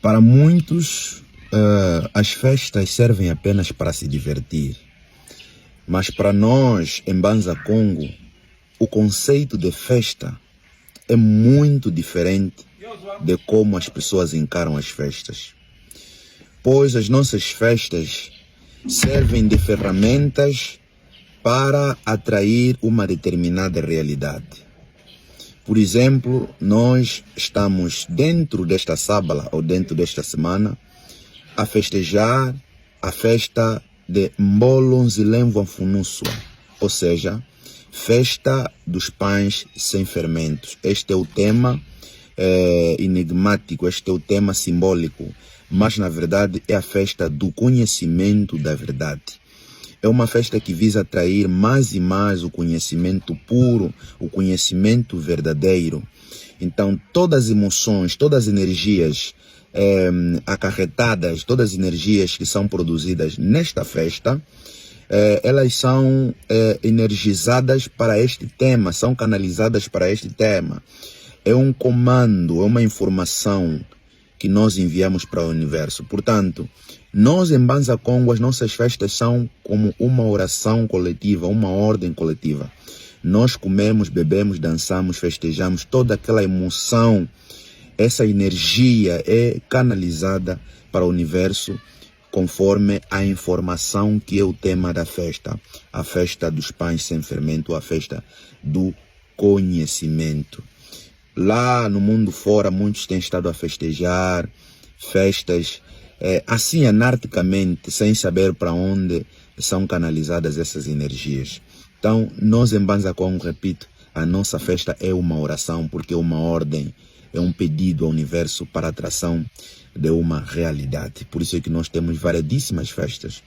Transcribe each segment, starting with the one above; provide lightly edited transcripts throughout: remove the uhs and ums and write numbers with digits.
Para muitos, as festas servem apenas para se divertir. Mas para nós, em Banza Congo, o conceito de festa é muito diferente de como as pessoas encaram as festas. Pois as nossas festas servem de ferramentas para atrair uma determinada realidade. Por exemplo, nós estamos dentro desta sábala ou dentro desta semana a festejar a festa de Mbolo Nzilemvwa Funuswa, ou seja, festa dos pães sem fermentos. Este é o tema enigmático, este é o tema simbólico, mas na verdade é a festa do conhecimento da verdade. É uma festa que visa atrair mais e mais o conhecimento puro, o conhecimento verdadeiro. Então, todas as emoções, todas as energias acarretadas, todas as energias que são produzidas nesta festa, elas são energizadas para este tema, são canalizadas para este tema. É um comando, é uma informação que nós enviamos para o universo. Portanto, nós em Banza Congo, as nossas festas são como uma oração coletiva, uma ordem coletiva. Nós comemos, bebemos, dançamos, festejamos, toda aquela emoção, essa energia é canalizada para o universo conforme a informação que é o tema da festa. A festa dos pães sem fermento, a festa do conhecimento. Lá no mundo fora, muitos têm estado a festejar festas assim anarquicamente, sem saber para onde são canalizadas essas energias. Então, nós em Banza Congo, repito, a nossa festa é uma oração, porque é uma ordem, é um pedido ao universo para a atração de uma realidade. Por isso é que nós temos variedíssimas festas.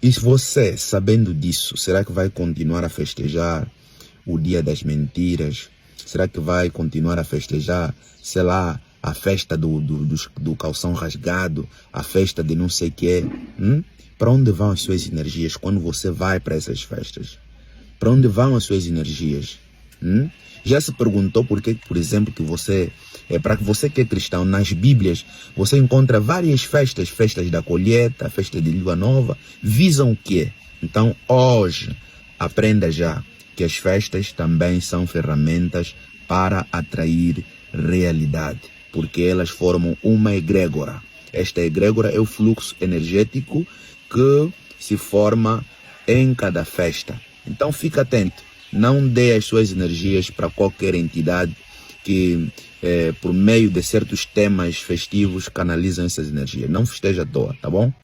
E você, sabendo disso, será que vai continuar a festejar o Dia das Mentiras? Será que vai continuar a festejar, sei lá, a festa do calção rasgado, a festa de não sei o que? Para onde vão as suas energias quando você vai para essas festas? Para onde vão as suas energias? Já se perguntou por que, por exemplo, que você, para que você que é cristão, nas Bíblias, você encontra várias festas, festas da colheita, festa de lua nova, visam o quê? Então, hoje, aprenda já que as festas também são ferramentas para atrair realidade, porque elas formam uma egrégora. Esta egrégora é o fluxo energético que se forma em cada festa. Então fica atento, não dê as suas energias para qualquer entidade que por meio de certos temas festivos canalizam essas energias. Não festeja à toa, tá bom?